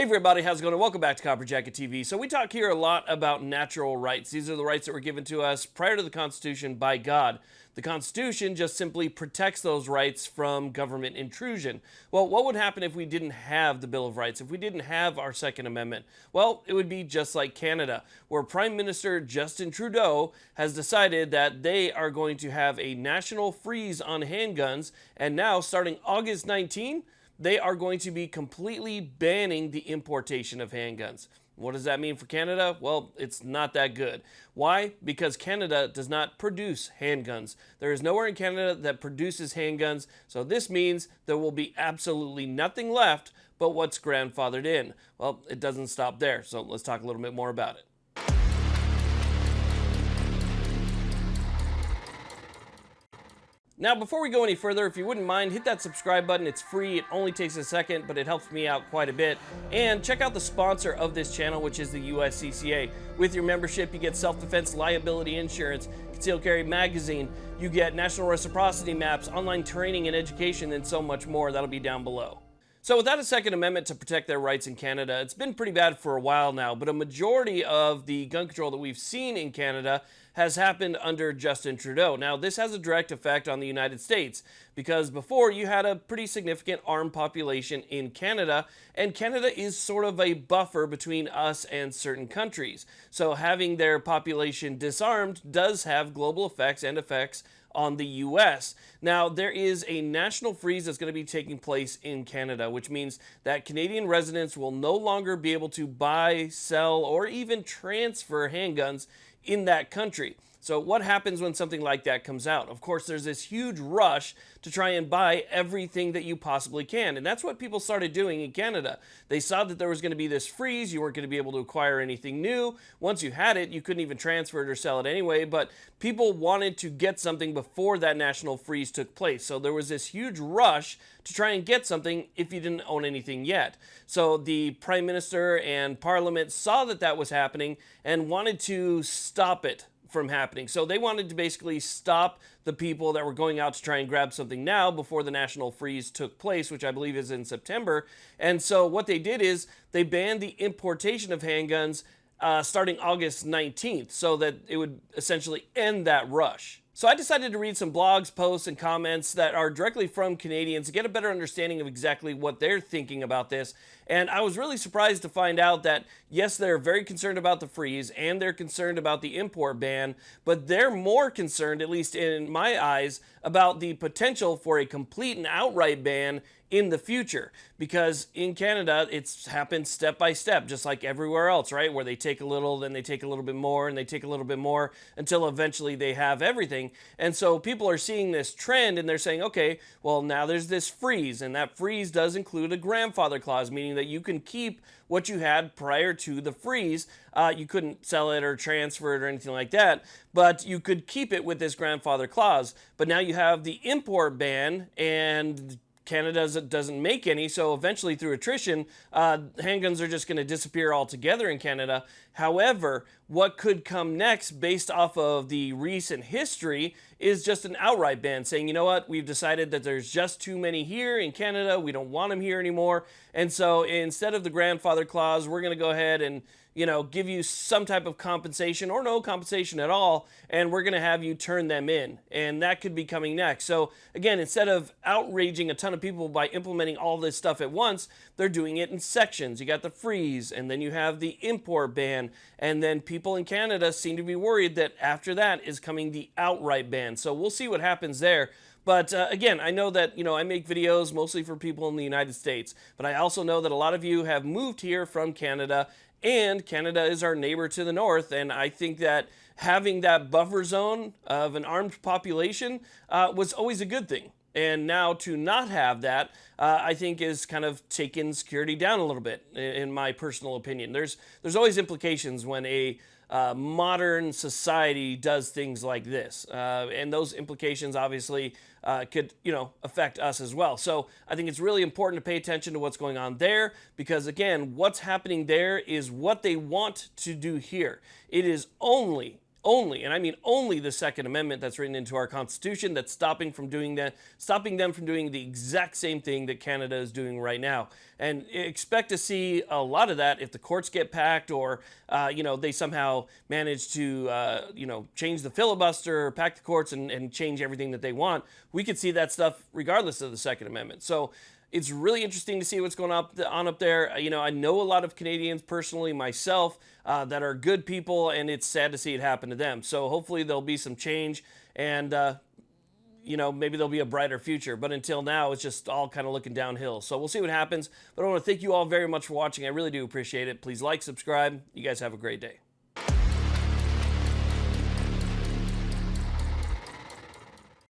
Hey everybody, how's it going? Welcome back to Copper Jacket TV. So we talk here a lot about natural rights. These are the rights that were given to us prior to the Constitution by God. The Constitution just simply protects those rights from government intrusion. Well, what would happen if we didn't have the Bill of Rights, if we didn't have our Second Amendment? Well, it would be just like Canada, where Prime Minister Justin Trudeau has decided that they are going to have a national freeze on handguns, and now starting August 19, they are going to be completely banning the importation of handguns. What does that mean for Canada? Well, it's not that good. Why? Because Canada does not produce handguns. There is nowhere in Canada that produces handguns, so this means there will be absolutely nothing left but what's grandfathered in. Well, it doesn't stop there, so let's talk a little bit more about it. Now, before we go any further, if you wouldn't mind, hit that subscribe button. It's free. It only takes a second, but it helps me out quite a bit. And check out the sponsor of this channel, which is the USCCA. With your membership, you get self-defense liability insurance, concealed carry magazine, you get national reciprocity maps, online training and education, and so much more. That'll be down below. So without a Second Amendment to protect their rights in Canada, it's been pretty bad for a while now, but a majority of the gun control that we've seen in Canada has happened under Justin Trudeau. Now, this has a direct effect on the United States because before you had a pretty significant armed population in Canada, and Canada is sort of a buffer between us and certain countries. So having their population disarmed does have global effects and effects on the US. Now, there is a national freeze that's going to be taking place in Canada, which means that Canadian residents will no longer be able to buy, sell, or even transfer handguns in that country. So what happens when something like that comes out? Of course, there's this huge rush to try and buy everything that you possibly can. And that's what people started doing in Canada. They saw that there was going to be this freeze. You weren't going to be able to acquire anything new. Once you had it, you couldn't even transfer it or sell it anyway. But people wanted to get something before that national freeze took place. So there was this huge rush to try and get something if you didn't own anything yet. So the Prime Minister and Parliament saw that that was happening and wanted to stop it from happening. So they wanted to basically stop the people that were going out to try and grab something now before the national freeze took place, which I believe is in September. And so what they did is they banned the importation of handguns starting August 19th so that it would essentially end that rush. So I decided to read some blogs, posts, and comments that are directly from Canadians to get a better understanding of exactly what they're thinking about this. And I was really surprised to find out that, yes, they're very concerned about the freeze and they're concerned about the import ban, but they're more concerned, at least in my eyes, about the potential for a complete and outright ban in the future. Because in Canada, it's happened step by step, just like everywhere else, right? Where they take a little, then they take a little bit more, and they take a little bit more until eventually they have everything. And so people are seeing this trend and they're saying, okay, well, now there's this freeze, and that freeze does include a grandfather clause, meaning that you can keep what you had prior to the freeze. You couldn't sell it or transfer it or anything like that, but you could keep it with this grandfather clause. But now you have the import ban, and Canada doesn't make any, so eventually through attrition, handguns are just going to disappear altogether in Canada. However, what could come next based off of the recent history is just an outright ban saying, you know what, we've decided that there's just too many here in Canada, we don't want them here anymore, and so instead of the grandfather clause, we're going to go ahead and give you some type of compensation or no compensation at all, and we're going to have you turn them in. And that could be coming next. So again, instead of outraging a ton of people by implementing all this stuff at once, they're doing it in sections. You got the freeze, and then you have the import ban, and then people in Canada seem to be worried that after that is coming the outright ban. So we'll see what happens there. But again, I know that, I make videos mostly for people in the United States, but I also know that a lot of you have moved here from Canada, and Canada is our neighbor to the north, and I think that having that buffer zone of an armed population was always a good thing. And now to not have that, I think is kind of taking security down a little bit, in my personal opinion. There's always implications when a modern society does things like this, and those implications obviously could affect us as well. So I think it's really important to pay attention to what's going on there, because again, what's happening there is what they want to do here. It is only only, and I mean only, the Second Amendment that's written into our Constitution that's stopping them from doing the exact same thing that Canada is doing right now. And expect to see a lot of that if the courts get packed, or they somehow manage to change the filibuster, pack the courts, and change everything that they want. We could see that stuff regardless of the Second Amendment. So it's really interesting to see what's going on up there. I know a lot of Canadians personally myself that are good people, and it's sad to see it happen to them. So hopefully there'll be some change, and maybe there'll be a brighter future. But until now, it's just all kind of looking downhill. So we'll see what happens. But I want to thank you all very much for watching. I really do appreciate it. Please like, subscribe. You guys have a great day.